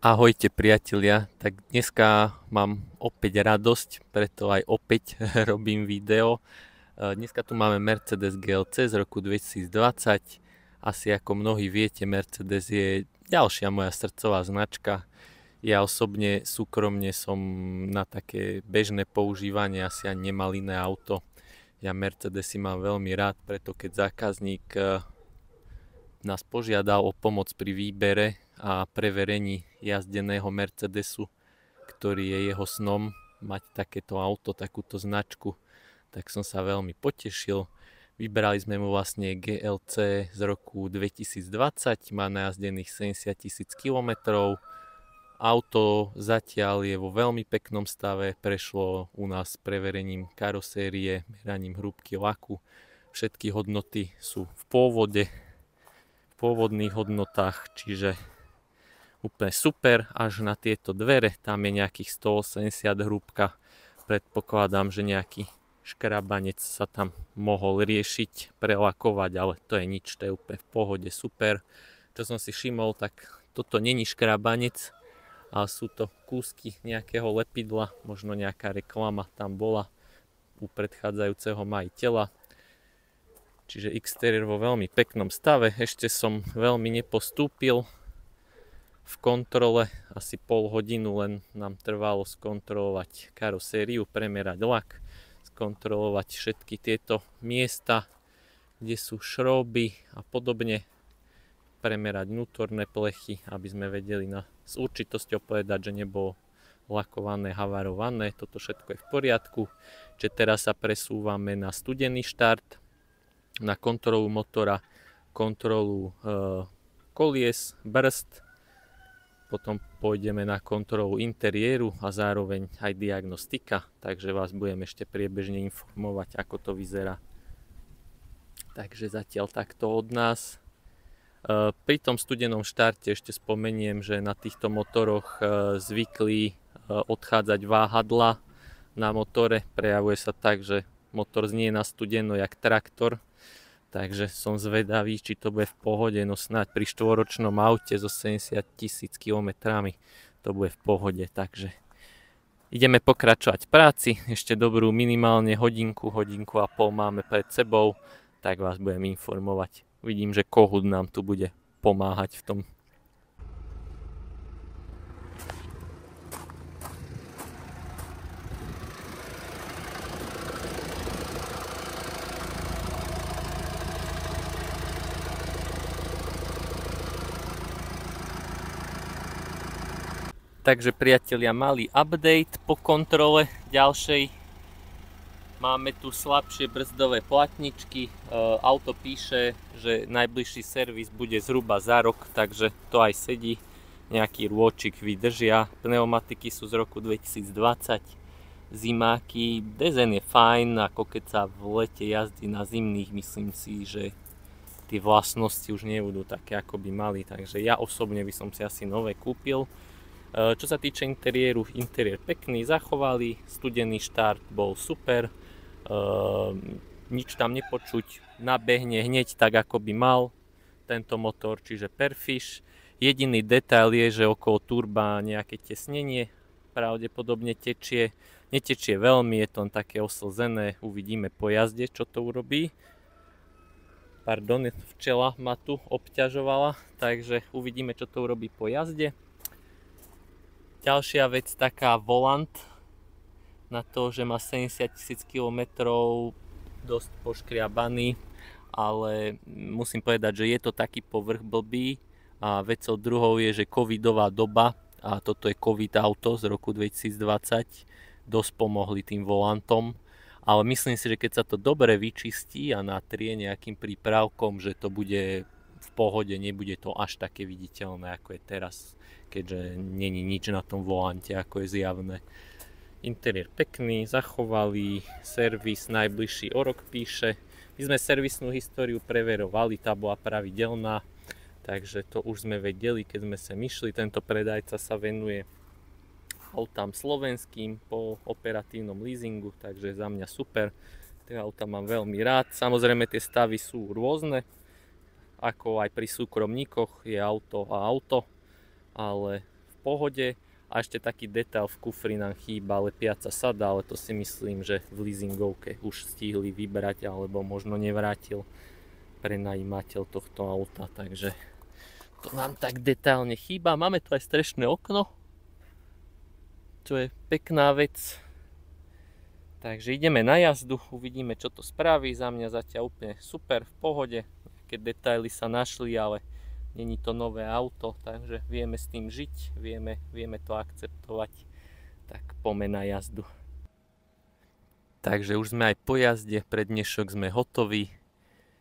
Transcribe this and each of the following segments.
Ahojte priatelia, tak dneska mám opäť radosť, preto aj opäť robím video. Dneska tu máme Mercedes GLC z roku 2020. Asi ako mnohí viete, Mercedes je ďalšia moja srdcová značka. Ja osobne súkromne som na také bežné používanie asi ani nemal iné auto. Ja Mercedesy mám veľmi rád, preto keď zákazník nás požiadal o pomoc pri výbere a preverení jazdeného Mercedesu, ktorý je jeho snom mať takéto auto, takúto značku, tak som sa veľmi potešil. Vybrali sme mu vlastne GLC z roku 2020, má najazdených 70 000 km. Auto zatiaľ je vo veľmi peknom stave, prešlo u nás preverením karosérie, meraním hrúbky laku. Všetky hodnoty sú v pôvodných hodnotách, čiže úplne super, až na tieto dvere, tam je nejakých 180 hrúbka, predpokladám, že nejaký škrabanec sa tam mohol riešiť, prelakovať, ale to je nič, to je úplne v pohode, super. Čo som si všimol, tak toto není škrabanec, ale sú to kúsky nejakého lepidla, možno nejaká reklama tam bola u predchádzajúceho majiteľa. Čiže exteriér vo veľmi peknom stave, ešte som veľmi nepostúpil v kontrole, asi pol hodinu len nám trvalo skontrolovať karosériu, premerať lak, skontrolovať všetky tieto miesta, kde sú šrouby a podobne, premerať vnútorné plechy, aby sme vedeli s určitosťou povedať, že nebolo lakované, havarované, toto všetko je v poriadku. Čiže teraz sa presúvame na studený štart, na kontrolu motora, kontrolu kolies, brzd, potom pôjdeme na kontrolu interiéru a zároveň aj diagnostika, takže vás budem ešte priebežne informovať, ako to vyzerá. Takže zatiaľ takto od nás. Pri tom studenom štarte ešte spomeniem, že na týchto motoroch zvykli odchádzať váhadla na motore, prejavuje sa tak, že motor znie na studeno jak traktor. Takže som zvedavý, či to bude v pohode, no snáď pri štvoročnom aute so 70 000 km to bude v pohode, takže ideme pokračovať v práci, ešte dobrú minimálne hodinku a pol máme pred sebou, tak vás budem informovať. Vidím, že Kohut nám tu bude pomáhať v tom. Takže priatelia, malý update po kontrole ďalšej. Máme tu slabšie brzdové platničky. Auto píše, že najbližší servis bude zhruba za rok, takže to aj sedí. Nejaký rôčik vydržia. Pneumatiky sú z roku 2020. Zimáky. Design je fajn, ako keď sa v lete jazdí na zimných, myslím si, že tie vlastnosti už nebudú také, ako by mali. Takže ja osobne by som si asi nové kúpil. Čo sa týče interiéru, interiér pekný, zachovali, studený štart bol super, nič tam nepočuť, nabehne hneď tak, ako by mal tento motor, čiže perfiš. Jediný detail je, že okolo turba nejaké tesnenie pravdepodobne tečie, netečie veľmi, je to také oslzené, uvidíme po jazde, čo to urobí. Pardon, včela ma tu obťažovala, takže uvidíme, čo to urobí po jazde. Ďalšia vec, taká volant na to, že má 70 000 km, dosť poškriabaný, ale musím povedať, že je to taký povrch blbý a vecou druhou je, že covidová doba a toto je covid auto z roku 2020, dosť pomohli tým volantom, ale myslím si, že keď sa to dobre vyčistí a natrie nejakým prípravkom, že to bude v pohode, nebude to až také viditeľné, ako je teraz, keďže není nič na tom volante, ako je zjavné. Interiér pekný, zachovali, servis najbližší o rok píše. My sme servisnú históriu preverovali, tá bola pravidelná, takže to už sme vedeli, keď sme sem išli. Tento predajca sa venuje autám slovenským po operatívnom leasingu, takže za mňa super. Tie autá mám veľmi rád. Samozrejme tie stavy sú rôzne, ako aj pri súkromníkoch je auto a auto, ale v pohode. A ešte taký detail v kufri nám chýba, lepiaca sada, ale to si myslím, že v leasingovke už stihli vybrať, alebo možno nevrátil prenajímateľ tohto auta, takže to nám tak detailne chýba. Máme tu aj strešné okno, čo je pekná vec. Takže ideme na jazdu, uvidíme, čo to spraví. Za mňa zatiaľ úplne super, v pohode. Nejaké detaily sa našli, ale není to nové auto, takže vieme s tým žiť, vieme to akceptovať. Tak poďme na jazdu. Takže už sme aj po jazde, pre dnešok sme hotoví.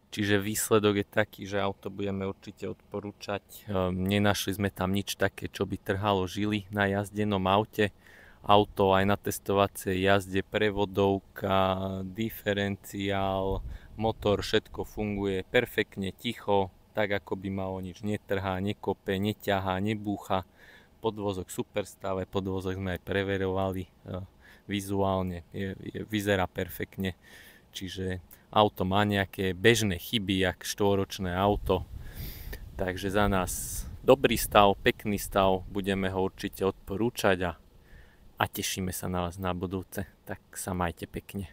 Čiže výsledok je taký, že auto budeme určite odporúčať. Nenašli sme tam nič také, čo by trhalo žily na jazdenom aute. Auto aj na testovacej jazde, prevodovka, diferenciál, motor, všetko funguje perfektne, ticho, tak ako by malo, nič netrhá, nekope, neťahá, nebúcha. Podvozok super stave, podvozok sme aj preverovali vizuálne, vyzerá perfektne. Čiže auto má nejaké bežné chyby, jak štvoročné auto. Takže za nás dobrý stav, pekný stav, budeme ho určite odporúčať a tešíme sa na vás na budúce. Tak sa majte pekne.